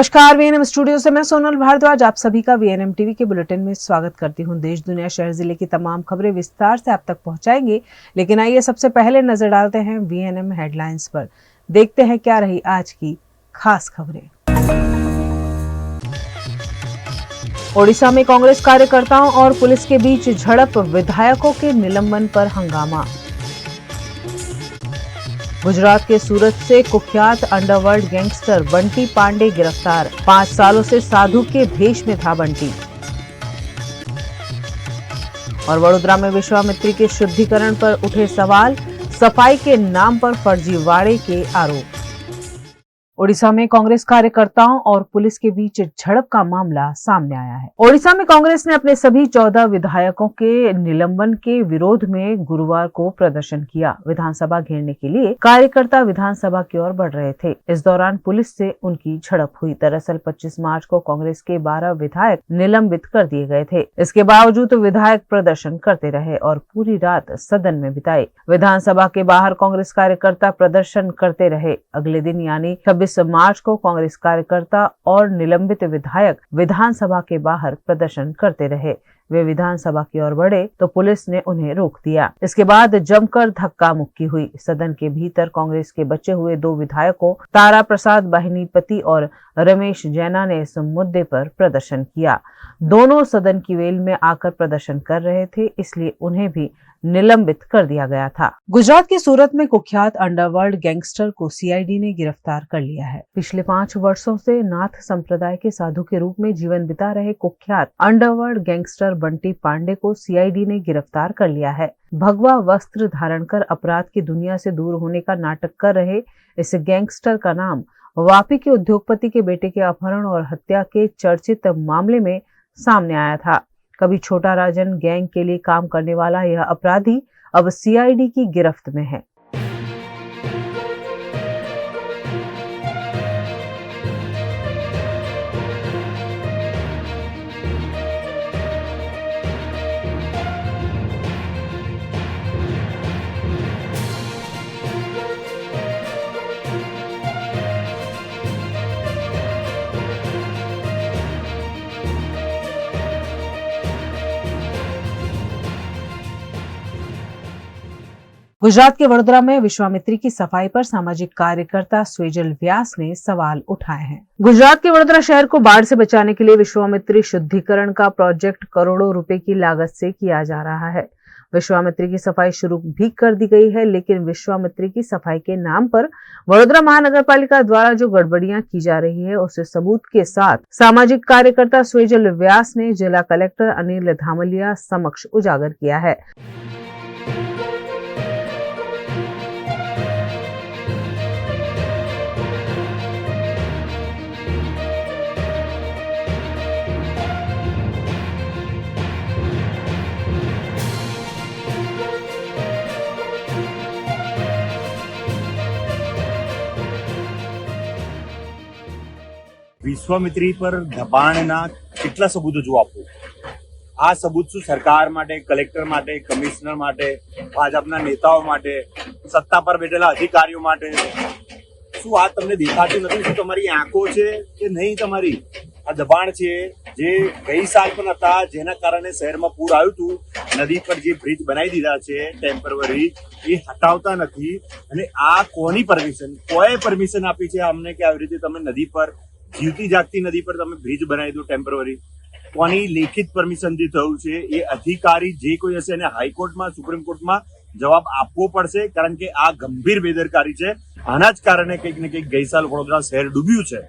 नमस्कार, VNM studio से मैं सोनल भारद्वाज आप सभी का वीएनएम टीवी के बुलेटिन में स्वागत करती हूं। देश, दुनिया, शहर, जिले की तमाम खबरें विस्तार से आप तक पहुंचाएंगे, लेकिन आइए सबसे पहले नजर डालते हैं वीएनएम हेडलाइंस पर। देखते हैं क्या रही आज की खास खबरें। ओडिशा में कांग्रेस कार्यकर्ताओं और पुलिस के बीच झड़प, विधायकों के निलंबन पर हंगामा। गुजरात के सूरत से कुख्यात अंडरवर्ल्ड गैंगस्टर बंटी पांडे गिरफ्तार। 5 सालों से साधु के भेष में था बंटी। और वडोदरा में विश्वामित्री के शुद्धिकरण पर उठे सवाल, सफाई के नाम पर फर्जीवाड़े के आरोप। ओडिशा में कांग्रेस कार्यकर्ताओं और पुलिस के बीच झड़प का मामला सामने आया है। ओडिशा में कांग्रेस ने अपने सभी 14 विधायकों के निलंबन के विरोध में गुरुवार को प्रदर्शन किया। विधानसभा घेरने के लिए कार्यकर्ता विधानसभा की ओर बढ़ रहे थे। इस दौरान पुलिस से उनकी झड़प हुई। दरअसल 25 मार्च को कांग्रेस के 12 विधायक निलंबित कर दिए गए थे। इसके बावजूद विधायक प्रदर्शन करते रहे और पूरी रात सदन में बिताई। विधानसभा के बाहर कांग्रेस कार्यकर्ता प्रदर्शन करते रहे। अगले दिन यानी 26 मार्च को कांग्रेस कार्यकर्ता और निलंबित विधायक विधानसभा के बाहर प्रदर्शन करते रहे। वे विधानसभा की ओर बढ़े तो पुलिस ने उन्हें रोक दिया। इसके बाद जमकर धक्का मुक्की हुई। सदन के भीतर कांग्रेस के बचे हुए 2 विधायकों तारा प्रसाद बाहिनीपति और रमेश जैना ने इस मुद्दे पर प्रदर्शन किया। दोनों सदन की वेल में आकर प्रदर्शन कर रहे थे, इसलिए उन्हें भी निलंबित कर दिया गया था। गुजरात के सूरत में कुख्यात अंडरवर्ल्ड गैंगस्टर को सीआईडी ने गिरफ्तार कर लिया है। पिछले 5 वर्षों से नाथ संप्रदाय के साधु के रूप में जीवन बिता रहे कुख्यात अंडरवर्ल्ड गैंगस्टर बंटी पांडे को सीआईडी ने गिरफ्तार कर लिया है। भगवा वस्त्र धारण कर अपराध की दुनिया से दूर होने का नाटक कर रहे इस गैंगस्टर का नाम वापी के उद्योगपति के बेटे के अपहरण और हत्या के चर्चित मामले में सामने आया था। कभी छोटा राजन गैंग के लिए काम करने वाला यह अपराधी अब सीआईडी की गिरफ्त में है। गुजरात के वडोदरा में विश्वामित्री की सफाई पर सामाजिक कार्यकर्ता स्वेजल व्यास ने सवाल उठाए हैं। गुजरात के वडोदरा शहर को बाढ़ से बचाने के लिए विश्वामित्री शुद्धिकरण का प्रोजेक्ट करोड़ों रुपए की लागत से किया जा रहा है। विश्वामित्री की सफाई शुरू भी कर दी गई है, लेकिन विश्वामित्री की सफाई के नाम पर वडोदरा महानगर पालिका द्वारा जो गड़बड़ियां की जा रही है, उसे सबूत के साथ सामाजिक कार्यकर्ता स्वेजल व्यास ने जिला कलेक्टर अनिल धामलिया समक्ष उजागर किया है। વિશ્વામિત્રી પર દબાણના કેટલા સબૂતો જો આપો? આ સબૂત શું સરકાર માટે, કલેક્ટર માટે, કમિશનર માટે, ભાજપના નેતાઓ માટે, સત્તા પર બેઠેલા અધિકારીઓ માટે? શું આ તમને દેખાતું નથી? શું તમારી આંખો છે કે નહીં? તમારી આ દબાણ છે જે ગઈ સાલ પણ હતા, જેના કારણે શહેરમાં પૂર આવ્યું હતું। નદી પર જે બ્રિજ બનાવી દીધા છે ટેમ્પરરી, એ હટાવતા નથી। અને આ કોની પરમિશન, કોએ પરમિશન આપી છે અમને કે આવી રીતે તમે નદી પર, જીવતી જાગતી નદી પર તમે બ્રિજ બનાવી દો ટેમ્પરરી? કોની લેખિત પરમિશનથી થયું છે? એ અધિકારી જે કોઈ હશે એને હાઈકોર્ટમાં, સુપ્રીમ કોર્ટમાં જવાબ આપવો પડશે, કારણ કે આ ગંભીર બેદરકારી છે। આના જ કારણે કંઈક ને કંઈક ગઈ સાલ વડોદરા શહેર ડૂબ્યું છે।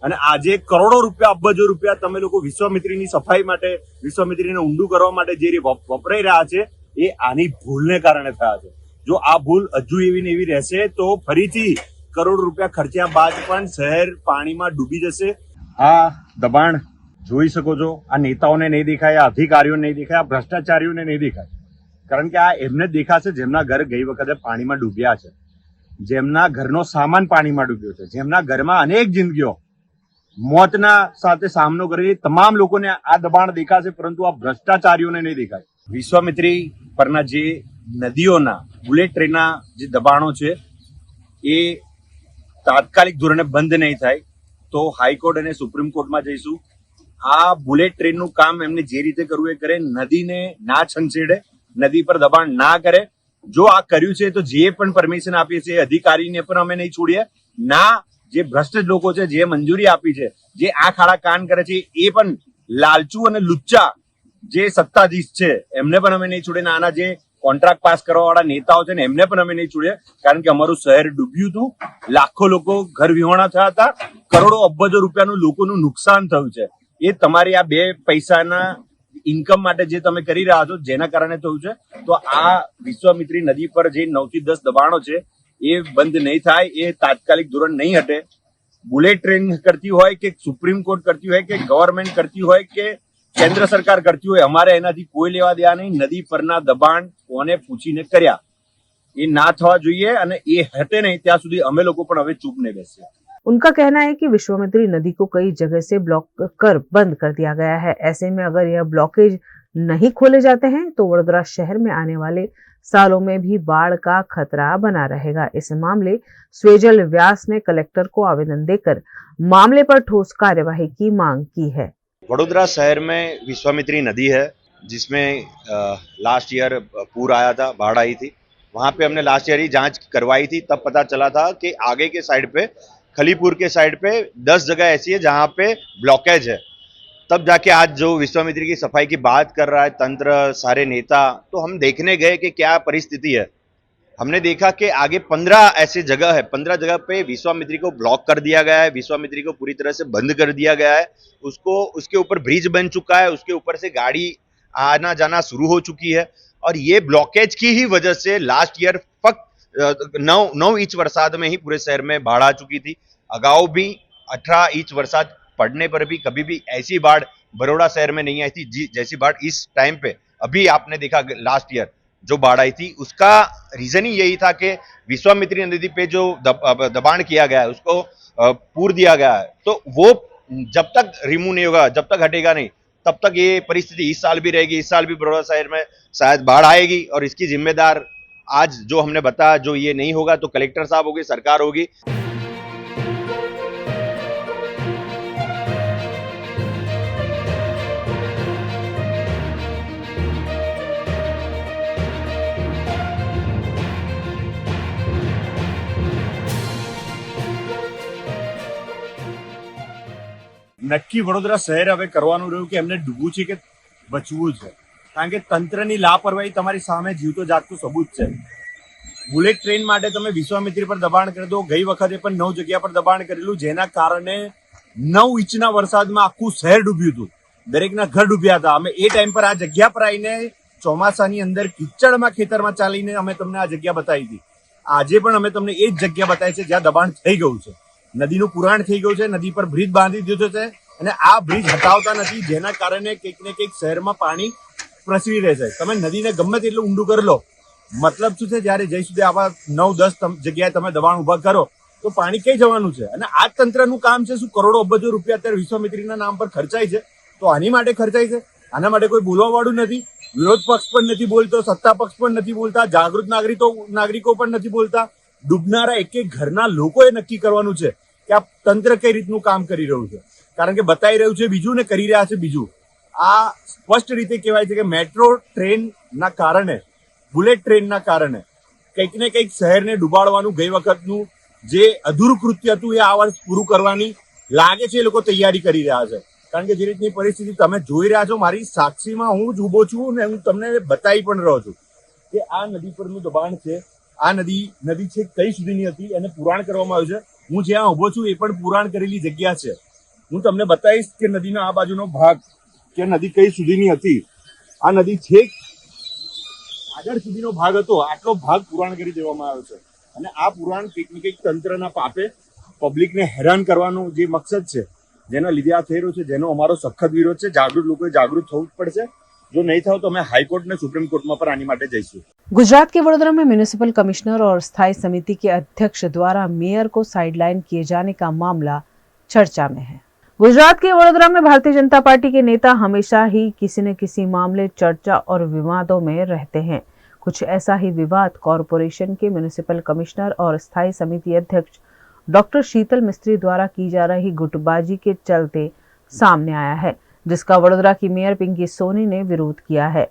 અને આજે કરોડો રૂપિયા, અબજો રૂપિયા તમે લોકો વિશ્વામિત્રીની સફાઈ માટે, વિશ્વામિત્રીને ઊંડું કરવા માટે જે વપરાઈ રહ્યા છે, એ આની ભૂલને કારણે થયા છે। જો આ ભૂલ હજુ એવી ને એવી રહેશે તો ફરીથી કરોડ રૂપિયા ખર્ચ્યા બાદ પણ શહેર પાણીમાં ડૂબી જશે। આ દબાણ જોઈ શકો છો। આ નેતાઓને નહીં દેખાય, આ અધિકારીઓને નહીં દેખાય, આ ભ્રષ્ટાચારીઓને નહીં દેખાય, કારણ કે આ એમને દેખાશે જેમના ઘર ગઈ વખતે પાણીમાં ડૂબ્યા છે, જેમના ઘરનો સામાન પાણીમાં ડૂબ્યો છે, જેમના ઘરમાં અનેક જિંદગીઓ મોતના સાથે સામનો કરી તમામ લોકોને આ દબાણ દેખાશે, પરંતુ આ ભ્રષ્ટાચારીઓને નહીં દેખાય। વિશ્વામિત્રી પરના જે નદીઓના બુલેટ ટ્રેનના જે દબાણો છે એ તાત્કાલિક ધોરણે બંધ નહીં થાય તો હાઈકોર્ટ અને સુપ્રીમ કોર્ટમાં જઈશું. આ બુલેટ ટ્રેનનું કામ એમને જે રીતે કરવું એ કરે, નદીને ના છંછેડે, નદી પર દબાણ ના કરે. જો આ કર્યું છે તો જે પણ પરમિશન આપીએ છીએ અધિકારીને પણ અમે નહીં છોડીએ, ના જે ભ્રષ્ટ લોકો છે, જે મંજૂરી આપી છે, જે આ ખાડા કાન કરે છે, એ પણ લાલચુ અને લુચ્ચા જે સત્તાધીશ છે એમને પણ અમે નહીં છોડીએ. આના જે કોન્ટ્રાક્ટ પાસ કરવા વાળા નેતાઓ છે ને એમને પણ અમે નહીં છોડીએ, કારણ કે અમારું શહેર ડૂબ્યું હતું, લાખો લોકો ઘર વિહોણા થયા હતા, કરોડો અબજો રૂપિયાનું લોકોનું નુકસાન થયું છે. એ તમારી આ બે પૈસાના ઇન્કમ માટે જે તમે કરી રહ્યા છો જેના કારણે થયું છે. તો આ વિશ્વામિત્રી નદી પર જે 9 થી 10 દબાણો છે એ બંધ નહીં થાય, એ તાત્કાલિક ધોરણ નહીં હટે. બુલેટ ટ્રેન કરતી હોય કે સુપ્રીમ કોર્ટ કરતી હોય કે ગવર્મેન્ટ કરતી હોય કે કેન્દ્ર સરકાર કરતી હોય, અમારે એનાથી કોઈ લેવા દેવા નહીં. નદી પરના દબાણ કોને પૂછીને કર્યા એ ના થવા જોઈએ, અને એ હટે નહીં ત્યાં સુધી અમે લોકો પણ હવે ચૂપ નહીં બેસીએ. उनका कहना है कि विश्वामित्री नदी को कई जगह से ब्लॉक कर बंद कर दिया गया है. ऐसे में अगर यह ब्लॉकेज नहीं खोले जाते हैं तो वडोदरा शहर में आने वाले सालों में भी बाढ़ का खतरा बना रहेगा. इस मामले स्वेजल व्यास ने कलेक्टर को आवेदन देकर मामले पर ठोस कार्यवाही की मांग की है. वडोदरा शहर में विश्वामित्री नदी है जिसमें लास्ट ईयर पूर आया था, बाढ़ आई थी. वहाँ पे हमने लास्ट ईयर ही जांच करवाई थी, तब पता चला था कि आगे के साइड पे खलीपुर के साइड पे 10 जगह ऐसी है जहाँ पे ब्लॉकेज है. तब जाके आज जो विश्वामित्री की सफाई की बात कर रहा है तंत्र, सारे नेता, तो हम देखने गए कि क्या परिस्थिति है. हमने देखा कि आगे 15 ऐसी जगह है, 15 जगह पे विश्वामित्री को ब्लॉक कर दिया गया है, विश्वामित्री को पूरी तरह से बंद कर दिया गया है. उसको उसके ऊपर ब्रिज बन चुका है, उसके ऊपर से गाड़ी आना जाना शुरू हो चुकी है. और ये ब्लॉकेज की ही वजह से लास्ट ईयर फक्त 9 इंच बरसात में ही पूरे शहर में बाढ़ आ चुकी थी. अगाऊ भी 18 इंच बरसात पड़ने पर भी कभी भी ऐसी बाढ़ बड़ौदा शहर में नहीं आई थी जैसी बाढ़ इस टाइम पे अभी आपने देखा. लास्ट ईयर जो बाढ़ आई थी उसका रीजन ही यही था कि विश्वामित्री नदी पे जो दबाण किया गया है उसको पूर दिया गया है. तो वो जब तक रिमूव नहीं होगा, जब तक हटेगा नहीं, तब तक ये परिस्थिति इस साल भी रहेगी. इस साल भी बड़ौदा शहर में शायद बाढ़ आएगी और इसकी जिम्मेदार आज जो हमने बताया, जो ये नहीं होगा तो कलेक्टर साहब होगी, सरकार होगी. નક્કી વડોદરા શહેર હવે કરવાનું રહ્યું કે એમને ડૂબવું છે કે બચવું છે, કારણ કે તંત્રની લાપરવાહી તમારી સામે જીવતો જાગતો સબૂત છે. બુલેટ ટ્રેન માટે તમે વિશ્વામિત્રી પર દબાણ કરી દો. ગઈ વખતે પણ 9 જગ્યા પર દબાણ કરેલું, જેના કારણે 9 ઇંચના વરસાદમાં આખું શહેર ડૂબ્યું હતું, દરેકના ઘર ડૂબ્યા હતા. અમે એ ટાઈમ પર આ જગ્યા પર આવીને ચોમાસાની અંદર કિચડમાં ખેતરમાં ચાલીને અમે તમને આ જગ્યા બતાવી હતી. આજે પણ અમે તમને એ જ જગ્યા બતાવી છે જ્યાં દબાણ થઈ ગયું છે, નદીનું પુરાણ થઈ ગયું છે, નદી પર બ્રિજ બાંધી દીધો છે અને આ બ્રિજ હટાવતા નથી, જેના કારણે કંઈક ને કંઈક શહેરમાં પાણી પ્રસરી રહે છે. તમે નદીને ગમે તેટલું ઊંડું કરી લો, મતલબ શું છે? જયારે જઈ સુધી આવા 9-10 જગ્યાએ તમે દબાણ ઉભા કરો તો પાણી કઈ જવાનું છે? અને આ તંત્રનું કામ છે શું? કરોડો અબજો રૂપિયા અત્યારે વિશ્વામિત્રીના નામ પર ખર્ચાય છે. તો આની માટે ખર્ચાય છે, આના માટે કોઈ બોલવા વાળું નથી. વિરોધ પક્ષ પણ નથી બોલતો, સત્તા પક્ષ પણ નથી બોલતા, જાગૃત નાગરિકો પણ નથી બોલતા. ડૂબનારા એક એક ઘરના લોકોએ નક્કી કરવાનું છે કે આ તંત્ર કઈ રીતનું કામ કરી રહ્યું છે, કારણ કે બતાવી રહ્યું છે બીજું ને કરી રહ્યા છે બીજું. આ સ્પષ્ટ રીતે કહેવાય છે કે મેટ્રો ટ્રેનના કારણે, બુલેટ ટ્રેનના કારણે કંઈક ને કંઈક શહેરને ડૂબાડવાનું ગઈ વખતનું જે અધૂરું કૃત્ય હતું એ આ વર્ષ પૂરું કરવાની લાગે છે એ લોકો તૈયારી કરી રહ્યા છે. કારણ કે જે રીતની પરિસ્થિતિ તમે જોઈ રહ્યા છો, મારી સાક્ષીમાં હું જ ઊભો છું ને હું તમને બતાવી પણ રહ્યો છું કે આ નદી પરનું દબાણ છે. આ નદી છે કઈ સુધીની હતી એને પુરાણ કરવામાં આવ્યું છે. હું જ્યાં ઊભો છું એ પણ પુરાણ કરેલી જગ્યા છે. હું તમને બતાવીશ કે નદીનો આ બાજુનો ભાગ કે નદી કઈ સુધીની હતી. આ નદી છેક આગળ સુધીનો ભાગ હતો, આટલો ભાગ પુરાણ કરી દેવામાં આવ્યો છે. અને આ પુરાણ કંઈક ને કંઈક તંત્રના પાપે પબ્લિકને હેરાન કરવાનો જે મકસદ છે, જેના લીધે આ થઈ રહ્યું છે, જેનો અમારો સખત વિરોધ છે. જાગૃત લોકોએ જાગૃત થવું જ પડશે. जो नहीं था तो मैं हाई कोर्ट ने सुप्रीम कोर्ट में पर आने માટે જઈશું. गुजरात के वडोदरा में म्यूनिसिपल कमिश्नर और स्थायी समिति के अध्यक्ष द्वारा मेयर को साइडलाइन किए जाने का मामला चर्चा में है. गुजरात के वडोदरा में भारतीय जनता पार्टी के नेता हमेशा ही किसी न किसी मामले, चर्चा और विवादों में रहते हैं. कुछ ऐसा ही विवाद कॉरपोरेशन के म्यूनिसिपल कमिश्नर और स्थायी समिति अध्यक्ष डॉक्टर शीतल मिस्त्री द्वारा की जा रही गुटबाजी के चलते सामने आया है, जिसका वडोदरा की मेयर पिंकी सोनी ने विरोध किया है।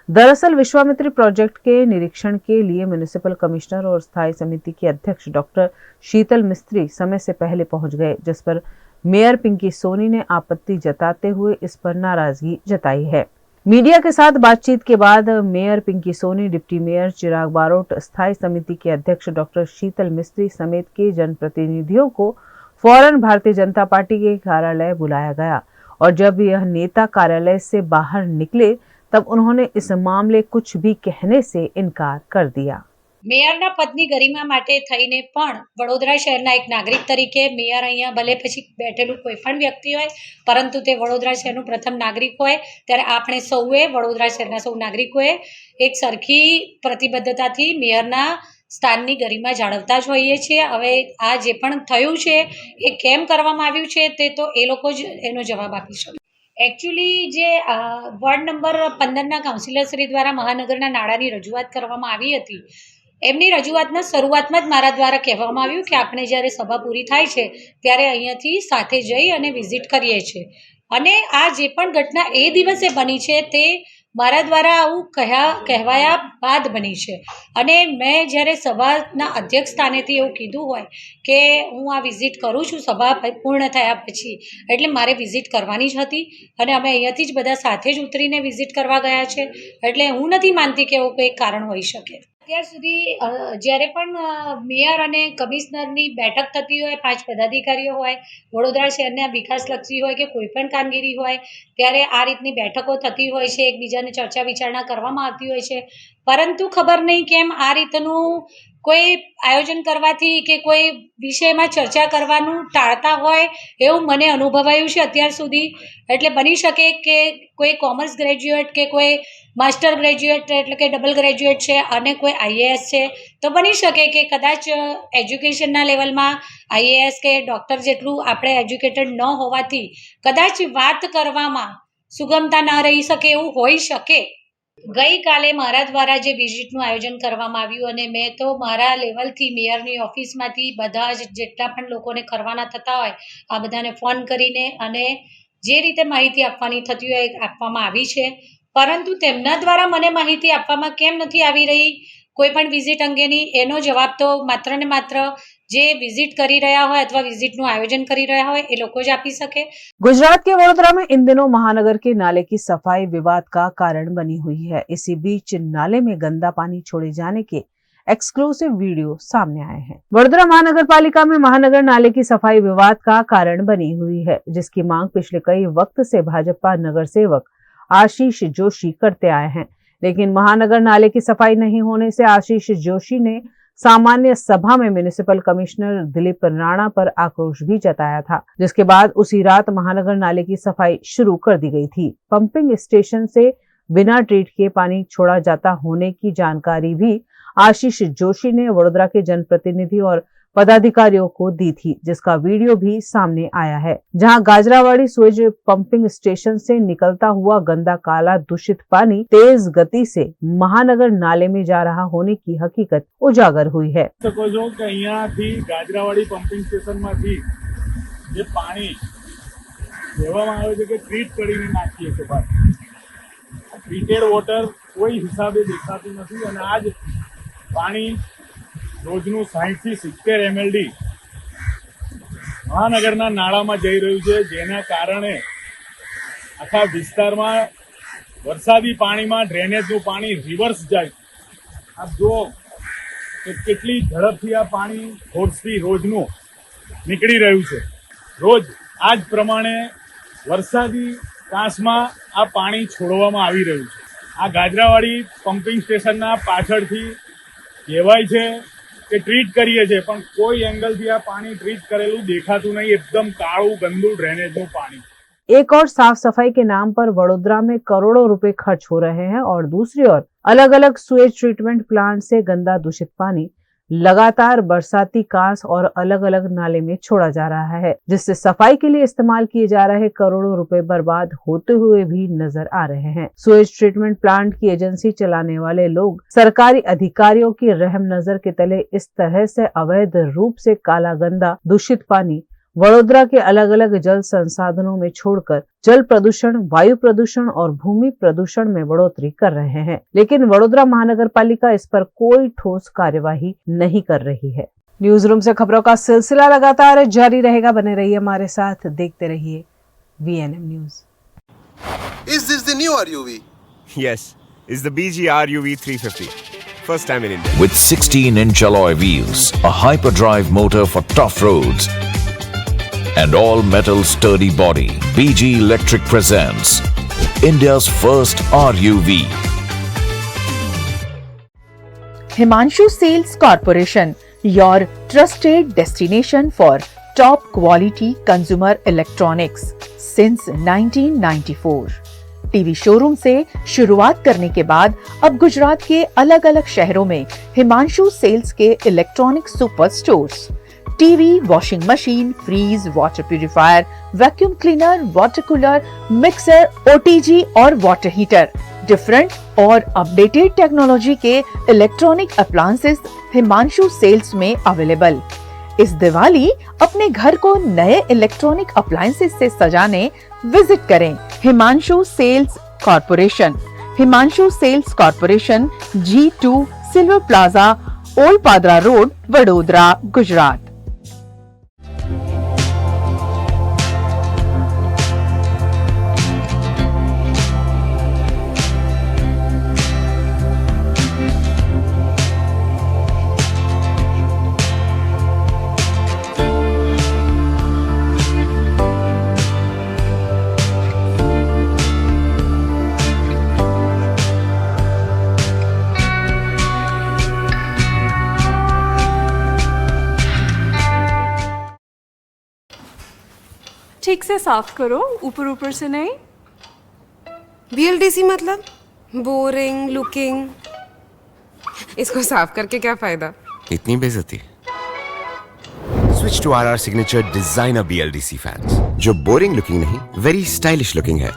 दरअसल विश्वामित्री प्रोजेक्ट के निरीक्षण के लिए म्युनिसिपल कमिश्नर और स्थायी समिति के अध्यक्ष डॉक्टर शीतल मिस्त्री समय से पहले पहुंच गए, जिस पर मेयर पिंकी सोनी ने आपत्ति जताते हुए इस पर नाराजगी जताई है। मीडिया के साथ बातचीत के बाद mayor Pinky Soni, deputy mayor Chirag Barot, स्थायी समिति के अध्यक्ष डॉक्टर शीतल मिस्त्री समेत के जनप्रतिनिधियों को फौरन भारतीय जनता पार्टी के कार्यालय बुलाया गया और जब यह नेता कार्यालय से बाहर निकले तब उन्होंने इस मामले कुछ भी कहने से इनकार कर दिया। મેયરના પદની ગરિમા માટે થઈને પણ વડોદરા શહેરના એક નાગરિક તરીકે મેયર અહીંયા ભલે પછી બેઠેલું કોઈ પણ વ્યક્તિ હોય, પરંતુ તે વડોદરા શહેરનું પ્રથમ નાગરિક હોય, ત્યારે આપણે સૌએ વડોદરા શહેરના સૌ નાગરિકોએ એક સરખી પ્રતિબદ્ધતાથી મેયરના સ્થાનની ગરિમા જાળવતા જ હોઈએ છીએ। હવે આ જે પણ થયું છે એ કેમ કરવામાં આવ્યું છે તે તો એ લોકો જ એનો જવાબ આપી શકે। એકચ્યુઅલી જે વોર્ડ નંબર 15ના કાઉન્સિલરશ્રી દ્વારા મહાનગરના નાણાંની રજૂઆત કરવામાં આવી હતી, એમની રજૂઆતના શરૂઆતમાં જ મારા દ્વારા કહેવામાં આવ્યું કે આપણે જ્યારે સભા પૂરી થાય છે ત્યારે અહીંયાથી સાથે જઈ અને વિઝિટ કરીએ છીએ અને આ જે પણ ઘટના એ દિવસે બની છે તે મારા દ્વારા આવું કહેવાયા બાદ બની છે અને મેં જ્યારે સભાના અધ્યક્ષ સ્થાનેથી એવું કીધું હોય કે હું આ વિઝિટ કરું છું સભા પૂર્ણ થયા પછી, એટલે મારે વિઝિટ કરવાની જ હતી અને અમે અહીંયાથી જ બધા સાથે જ ઉતરીને વિઝિટ કરવા ગયા છે। એટલે હું નથી માનતી કે એવું કંઈ કારણ હોઈ શકે। અત્યાર સુધી જ્યારે પણ મેયર અને કમિશનરની બેઠક થતી હોય, 5 પદાધિકારીઓ હોય, વડોદરા શહેરના વિકાસલક્ષી હોય કે કોઈ પણ કામગીરી હોય, ત્યારે આ રીતની બેઠકો થતી હોય છે, એકબીજાને ચર્ચા વિચારણા કરવામાં આવતી હોય છે, પરંતુ ખબર નહીં કેમ આ રીતનું કોઈ આયોજન કરવાથી કે કોઈ વિષયમાં ચર્ચા કરવાનું ટાળતા હોય એવું મને અનુભવાયું છે અત્યાર સુધી। એટલે બની શકે કે કોઈ કોમર્સ ગ્રેજ્યુએટ કે કોઈ માસ્ટર ગ્રેજ્યુએટ એટલે કે ડબલ ગ્રેજ્યુએટ છે અને કોઈ આઈએએસ છે, તો બની શકે કે કદાચ એજ્યુકેશનના લેવલમાં આઈએએસ કે ડૉક્ટર જેટલું આપણે એજ્યુકેટેડ ન હોવાથી કદાચ વાત કરવામાં સુગમતા ન રહી શકે એવું હોઈ શકે। ગઈકાલે મારા દ્વારા જે વિઝિટનું આયોજન કરવામાં આવ્યું અને મેં તો મારા લેવલથી મેયરની ઓફિસમાંથી બધા જ જેટલા પણ લોકોને કરવાના થતા હોય આ બધાને ફોન કરીને અને જે રીતે માહિતી આપવાની થતી હોય આપવામાં આવી છે, પરંતુ તેમના દ્વારા મને માહિતી આપવામાં કેમ નથી આવી રહી કોઈ પણ વિઝિટ અંગેની, એનો જવાબ તો માત્ર ને માત્ર જે विजिट કરી રહ્યા હોય अथवा विजिट નું आयोजन કરી રહ્યા હોય એ લોકો જ આપી શકે। गुजरात के वडोदरा में इन दिनों महानगर के नाले की सफाई विवाद का कारण बनी हुई है। इसी बीच नाले में गंदा पानी छोड़े जाने के एक्सक्लूसिव वीडियो सामने आए हैं। वडोदरा महानगर पालिका में महानगर नाले की सफाई विवाद का कारण बनी हुई है, जिसकी मांग पिछले कई वक्त से भाजपा नगर सेवक आशीष जोशी करते आए हैं, लेकिन महानगर नाले की सफाई नहीं होने से आशीष जोशी ने सामान्य सभा में म्युनिसिपल कमिश्नर दिलीप राणा पर आक्रोश भी जताया था, जिसके बाद उसी रात महानगर नाले की सफाई शुरू कर दी गई थी। पंपिंग स्टेशन से बिना ट्रीट के पानी छोड़ा जाता होने की जानकारी भी आशीष जोशी ने वडोदरा के जनप्रतिनिधि और पदाधिकारियों को दी थी, जिसका वीडियो भी सामने आया है, जहां गाजरावाड़ी सुएज पंपिंग स्टेशन से निकलता हुआ गंदा काला दूषित पानी तेज गति से महानगर नाले में जा रहा होने की हकीकत उजागर हुई है। गाजरावाड़ी पंपिंग स्टेशन में जे पानी लेवामां आवे छे के ट्रीट करीने नाखीए छे, ट्रीटेड वोटर कोई हिसाबे देखातुं नथी अने आज पानी रोजનું 60 થી 70 MLD મહાનગરના નાળામાં જઈ રહ્યું છે, જેના કારણે આખા વિસ્તારમાં વરસાદી પાણીમાં ડ્રેનેજનું પાણી રિવર્સ જાય। આપ જો કે કેટલી ઝડપથી આ પાણી ફોર્સથી રોજનું નીકળી રહ્યું છે। રોજ આ જ પ્રમાણે વરસાદી કાંસમાં આ પાણી છોડવામાં આવી રહ્યું છે। આ ગાજરાવાડી પમ્પિંગ સ્ટેશનના પાછળથી કહેવાય છે કે ટ્રીટ કરીએ છીએ, પણ કોઈ એંગલથી આ પાણી ટ્રીટ કરેલું દેખાતું नहीं, एकदम काळू गंदू ड्रेनेजનું पानी। एक और साफ सफाई के नाम पर वडोदरा में करोड़ों रुपए खर्च हो रहे हैं और दूसरी ओर अलग अलग सुएज ट्रीटमेंट प्लांट से गंदा दूषित पानी लगातार बरसाती कांस और अलग अलग नाले में छोड़ा जा रहा है, जिससे सफाई के लिए इस्तेमाल किए जा रहे करोड़ों रुपए बर्बाद होते हुए भी नजर आ रहे हैं। सुएज ट्रीटमेंट प्लांट की एजेंसी चलाने वाले लोग सरकारी अधिकारियों की रहम नजर के तले इस तरह से अवैध रूप से काला गंदा दूषित पानी वडोदरा के अलग अलग जल संसाधनों में छोड़कर जल प्रदूषण, वायु प्रदूषण और भूमि प्रदूषण में बढ़ोतरी कर रहे हैं, लेकिन वडोदरा महानगर पालिका इस पर कोई ठोस कार्यवाही नहीं कर रही है। न्यूज रूम से खबरों का सिलसिला लगातार जारी रहेगा, बने रहिए हमारे साथ, देखते रहिए VNM news. Is this the new RUV? Yes, it's the BG RUV 350. First time in India. With 16-inch alloy wheels, a hyperdrive motor for tough roads, and all-metal sturdy body, BG Electric presents India's first RUV. Himanshu Sales Corporation, your trusted destination for top quality consumer electronics since 1994. TV showroom से शुरुआत करने के बाद अब गुजरात के अलग अलग शहरों में हिमांशु सेल्स के electronic super stores, TV, washing machine, fridge, water purifier, vacuum cleaner, water cooler, mixer, OTG और वाटर हीटर, डिफरेंट और अपडेटेड टेक्नोलॉजी के इलेक्ट्रॉनिक अप्लायंसेस हिमांशु सेल्स में अवेलेबल। इस दिवाली अपने घर को नए इलेक्ट्रॉनिक अप्लायंसेस से सजाने विजिट करें Himanshu sales corporation. Himanshu sales corporation, G2 silver plaza, old Padra road, Vadodara, Gujarat. ठीक से साफ करो, ऊपर ऊपर से नहीं। VLDC मतलब बोरिंग लुकिंग, इसको साफ करके क्या फायदा? इतनी बेइज्जती। Switch to RR Signature Designer BLDC fans, जो बोरिंग लुकिंग नहीं, वेरी स्टाइलिश लुकिंग है।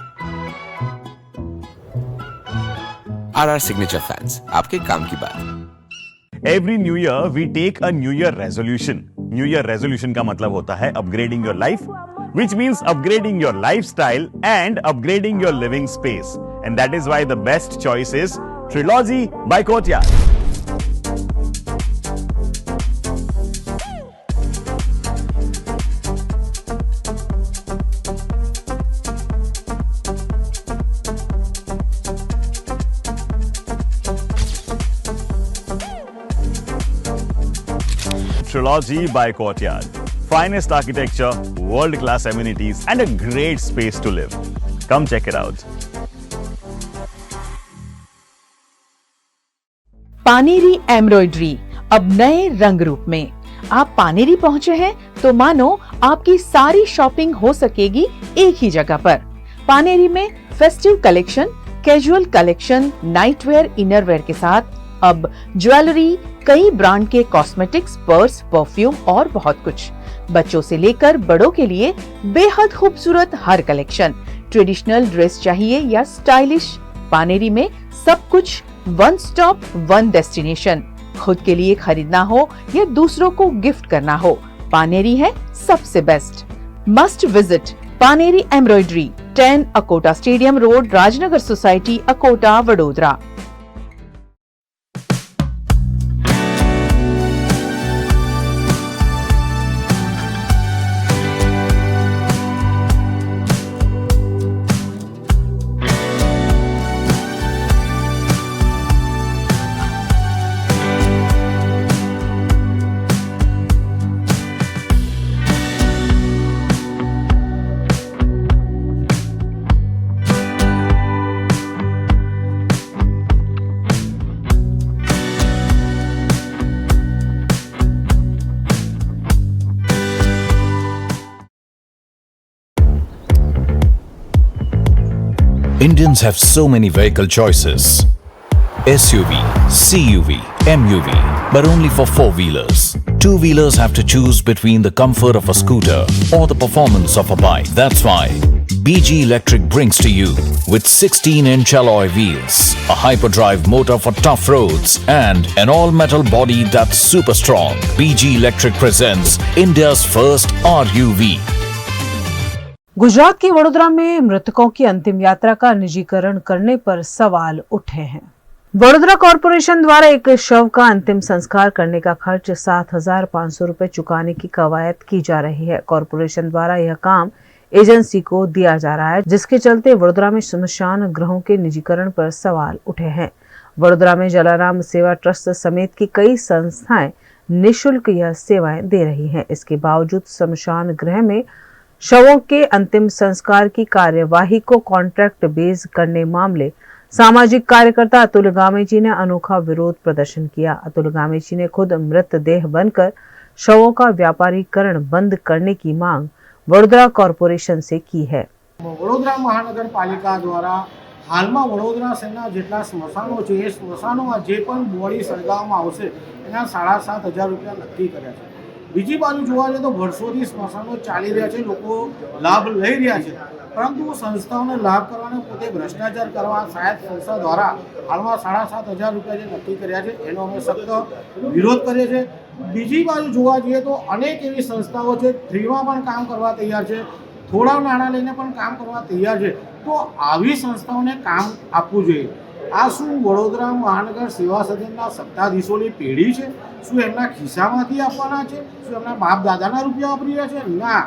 RR Signature fans, आपके काम की बात। Every new year we take a new year resolution. New year resolution का मतलब होता है upgrading your life, which means upgrading your lifestyle and upgrading your living space. And that is why the best choice is Trilogy by Courtyard. Trilogy by Courtyard. Finest architecture, world-class amenities, and a great space to live. Come check it out. Paneri embroidery अब नए रंग रूप में। आप पानेरी पहुंचे हैं तो मानो आपकी सारी शॉपिंग हो सकेगी एक ही जगह पर। पानेरी में festive collection, casual collection, nightwear, innerwear के साथ अब ज्वेलरी, कई ब्रांड के कॉस्मेटिक्स, पर्स, परफ्यूम और बहुत कुछ। बच्चों से लेकर बड़ों के लिए बेहद खूबसूरत हर कलेक्शन। ट्रेडिशनल ड्रेस चाहिए या स्टाइलिश, पानेरी में सब कुछ वन स्टॉप वन डेस्टिनेशन। खुद के लिए खरीदना हो या दूसरों को गिफ्ट करना हो, पानेरी है सबसे best. Must visit Paneri embroidery, 10 Akota stadium road, Rajnagar society, Akota, Vadodara. Indians have so many vehicle choices. SUV, CUV, MUV, but only for four-wheelers. Two-wheelers have to choose between the comfort of a scooter or the performance of a bike. That's why BG Electric brings to you with 16-inch alloy wheels, a hyperdrive motor for tough roads, and an all-metal body that's super strong. BG Electric presents India's first RUV. Gujarat के वडोदरा में मृतकों की अंतिम यात्रा का निजीकरण करने पर सवाल उठे हैं। वडोदरा कॉरपोरेशन द्वारा एक शव का अंतिम संस्कार करने का खर्च 7,500 रुपए चुकाने की कवायद की जा रही है। कॉरपोरेशन द्वारा यह काम एजेंसी को दिया जा रहा है, जिसके चलते वडोदरा में श्मशान गृहों के निजीकरण पर सवाल उठे हैं। वडोदरा में जलाराम सेवा ट्रस्ट समेत की कई संस्थाएं निःशुल्क यह सेवाएं दे रही हैं। इसके बावजूद श्मशान गृह में शवों के अंतिम संस्कार की कार्यवाही को कॉन्ट्रैक्ट बेस करने मामले सामाजिक कार्यकर्ता अतुल गामेची ने अनोखा विरोध प्रदर्शन किया। अतुल गामेची ने खुद मृतदेह बनकर शवों का व्यापारीकरण बंद करने की मांग वडोदरा कॉर्पोरेशन से की है। वडोदरा महानगरपालिका द्वारा हालમાં વડોદરા શહેરના જેટલા સ્મશાનો છે એ સ્મશાનોમાં જે પણ બોડી સળગાવવામાં આવશે એના 7,500 રૂપિયા નક્કી કર્યા છે। બીજી બાજુ જોવા જઈએ તો વર્ષોથી સ્મશાનો ચાલી રહ્યા છે, લોકો લાભ લઈ રહ્યા છે, પરંતુ સંસ્થાઓને લાભ કરવાને પોતે ભ્રષ્ટાચાર કરવા સાયદ સંસ્થા દ્વારા હાલમાં 7,500 રૂપિયા જે નક્કી કર્યા છે એનો અમે સખ્ત વિરોધ કરીએ છીએ। બીજી બાજુ જોવા જઈએ તો અનેક એવી સંસ્થાઓ છે ફ્રીમાં પણ કામ કરવા તૈયાર છે, થોડા નાણાં લઈને પણ કામ કરવા તૈયાર છે, તો આવી સંસ્થાઓને કામ આપવું જોઈએ। આ શું વડોદરા મહાનગર સેવા સદનના સત્તાધીશોની પેઢી છે? શું એમના ખિસ્સામાંથી આપવાના છે? શું એમના બાપ દાદાના રૂપિયા વાપરી રહ્યા છે? ના,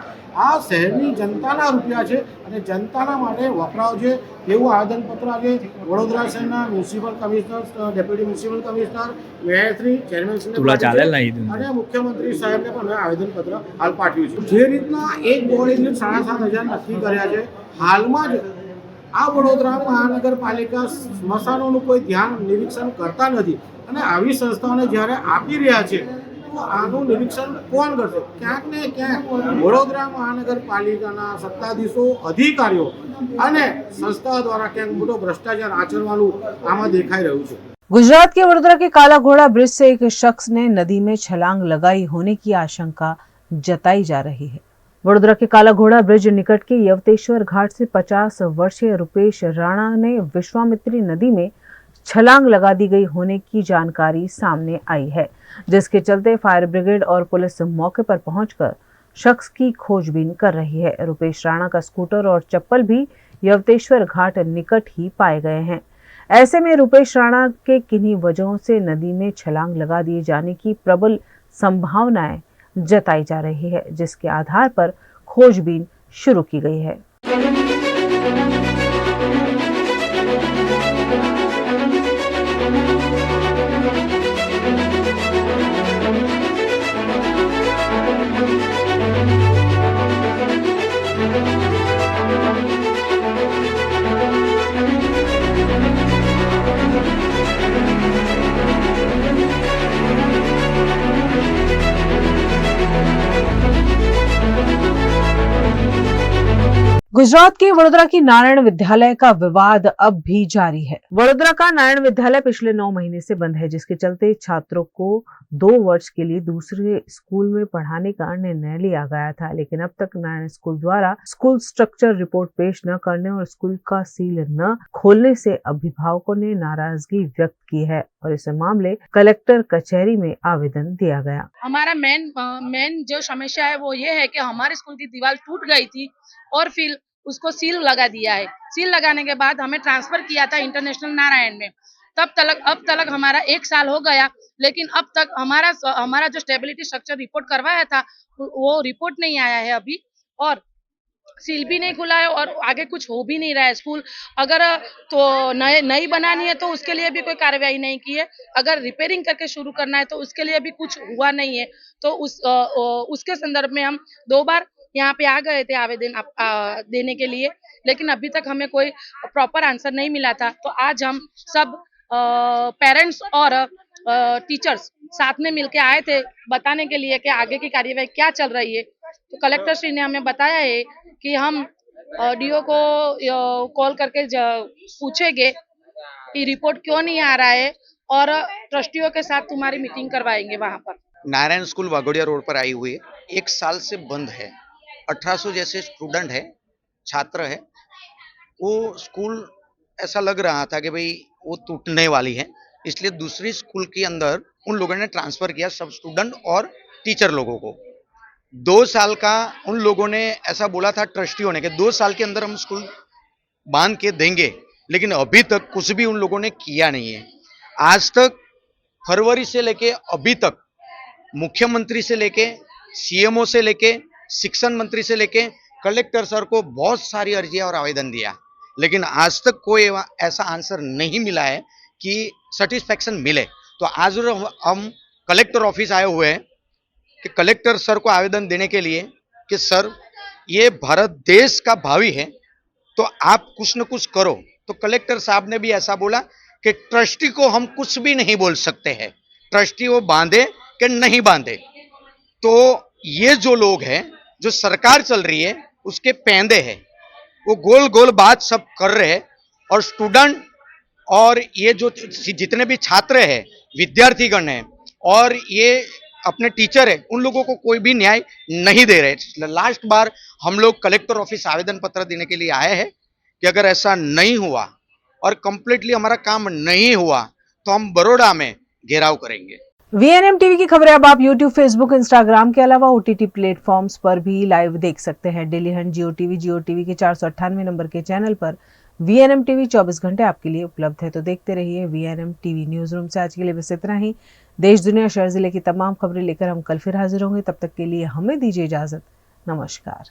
આ શહેરની જનતાના રૂપિયા છે અને જનતાના માટે વપરાવ છે એવું આવેદનપત્ર આજે વડોદરા શહેરના municipal commissioner, deputy municipal commissioner, મેયરશ્રી, ચેરમેનશ્રી અને મુખ્યમંત્રી સાહેબને પણ આવેદનપત્ર હાલ પાઠવ્યું છે। જે રીતના એક બોડી દીઠ 7,500 નક્કી કર્યા છે, હાલમાં જ આ વડોદરા મહાનગરપાલિકા સ્મશાનોનું કોઈ ધ્યાન નિરીક્ષણ કરતા નથી અને આવી સંસ્થાઓને જ્યારે આપી રહ્યા છે તો આનું નિરીક્ષણ કોણ કરશે? ક્યાંક ને ક્યાંક વડોદરા મહાનગરપાલિકાના સત્તાધીશો, અધિકારીઓ અને સંસ્થા દ્વારા ક્યાંક મોટો ભ્રષ્ટાચાર આચરવાનું આમાં દેખાઈ રહ્યું છે। गुजरात के वडोदरा के काला घोड़ा ब्रिज से एक शख्स ने नदी में छलांग लगाई होने की आशंका जताई जा रही है। वडोदरा के काला घोड़ा ब्रिज निकट के यवतेश्वर घाट से 50 वर्षीय रुपेश राणा ने विश्वामित्री नदी में छलांग लगा दी गई होने की जानकारी सामने आई है, जिसके चलते फायर ब्रिगेड और पुलिस मौके पर पहुंचकर शख्स की खोजबीन कर रही है। रुपेश राणा का स्कूटर और चप्पल भी यवतेश्वर घाट निकट ही पाए गए हैं। ऐसे में रुपेश राणा के किन्हीं वजहों से नदी में छलांग लगा दिए जाने की प्रबल संभावनाएं जताई जा रही है, जिसके आधार पर खोजबीन शुरू की गई है। गुजरात के वडोदरा की नारायण विद्यालय का विवाद अब भी जारी है। वडोदरा का नारायण विद्यालय पिछले 9 महीने से बंद है, जिसके चलते छात्रों को 2 वर्ष के लिए दूसरे स्कूल में पढ़ाने का निर्णय लिया गया था, लेकिन अब तक नारायण स्कूल द्वारा स्कूल स्ट्रक्चर रिपोर्ट पेश न करने और स्कूल का सील न खोलने से अभिभावकों ने नाराजगी व्यक्त की है और इस मामले कलेक्टर कचहरी में आवेदन दिया गया। हमारा मेन जो समस्या है वो ये है कि हमारे स्कूल की दीवार टूट गई थी और फिर उसको सील लगा दिया है। सील लगाने के बाद हमें ट्रांसफर किया था इंटरनेशनल नारायण में। अब तक हमारा 1 साल हो गया, लेकिन अब तक हमारा जो स्टेबिलिटी स्ट्रक्चर रिपोर्ट करवाया था वो रिपोर्ट नहीं आया है अभी, और सील भी नहीं खुला है और आगे कुछ हो भी नहीं रहा है। स्कूल अगर तो नई बनानी है तो उसके लिए भी कोई कार्यवाही नहीं की है, अगर रिपेयरिंग करके शुरू करना है तो उसके लिए भी कुछ हुआ नहीं है। तो उसके संदर्भ में हम 2 बार यहाँ पे आ गए थे आवेदन देने के लिए, लेकिन अभी तक हमें कोई प्रॉपर आंसर नहीं मिला था। तो आज हम सब पेरेंट्स और टीचर्स साथ में मिलके आए थे बताने के लिए कि आगे की कार्यवाही क्या चल रही है। तो कलेक्टर श्री ने हमें बताया है कि हम डीओ को कॉल करके पूछेंगे कि रिपोर्ट क्यों नहीं आ रहा है, और ट्रस्टियों के साथ तुम्हारी मीटिंग करवाएंगे वहाँ पर। नारायण स्कूल वाघोडिया रोड पर आई हुई है, 1 साल से बंद है। 1800 जैसे स्टूडेंट है, छात्र है। वो स्कूल ऐसा लग रहा था कि भाई वो टूटने वाली है, इसलिए दूसरी स्कूल के अंदर उन लोगों ने ट्रांसफर किया सब स्टूडेंट और टीचर लोगों को। 2 साल का उन लोगों ने ऐसा बोला था ट्रस्टियों ने कि 2 साल के अंदर हम स्कूल बांध के देंगे, लेकिन अभी तक कुछ भी उन लोगों ने किया नहीं है। आज तक फरवरी से लेके अभी तक मुख्यमंत्री से लेके सीएमओ से लेके शिक्षा मंत्री से लेके कलेक्टर सर को बहुत सारी अर्जियां और आवेदन दिया, लेकिन आज तक कोई ऐसा आंसर नहीं मिला है कि सेटिस्फैक्शन मिले। तो आज हम कलेक्टर ऑफिस आए हुए हैं कि कलेक्टर सर को आवेदन देने के लिए कि सर ये भारत देश का भावी है, तो आप कुछ न कुछ करो। तो कलेक्टर साहब ने भी ऐसा बोला कि ट्रस्टी को हम कुछ भी नहीं बोल सकते हैं, ट्रस्टी वो बांधे कि नहीं बांधे। तो ये जो लोग हैं, जो सरकार चल रही है उसके पैंदे हैं, वो गोल गोल बात सब कर रहे हैं, और स्टूडेंट और ये जो जितने भी छात्र हैं, विद्यार्थीगण हैं और ये अपने टीचर है, उन लोगों को कोई भी न्याय नहीं दे रहे। लास्ट बार हम लोग कलेक्टर ऑफिस आवेदन पत्र देने के लिए आए हैं कि अगर ऐसा नहीं हुआ और कंप्लीटली हमारा काम नहीं हुआ तो हम बड़ौदा में घेराव करेंगे। VNM टीवी की खबरें अब आप YouTube, Facebook, Instagram के अलावा OTT प्लेटफॉर्म्स पर भी लाइव देख सकते हैं। डेली हंट जियो टीवी के 498 नंबर के चैनल पर VNM टीवी 24 घंटे आपके लिए उपलब्ध है। तो देखते रहिए VNM टीवी। न्यूज रूम से आज के लिए बस इतना ही। देश दुनिया शहर जिले की तमाम खबरें लेकर हम कल फिर हाजिर होंगे। तब तक के लिए हमें दीजिए इजाजत। नमस्कार।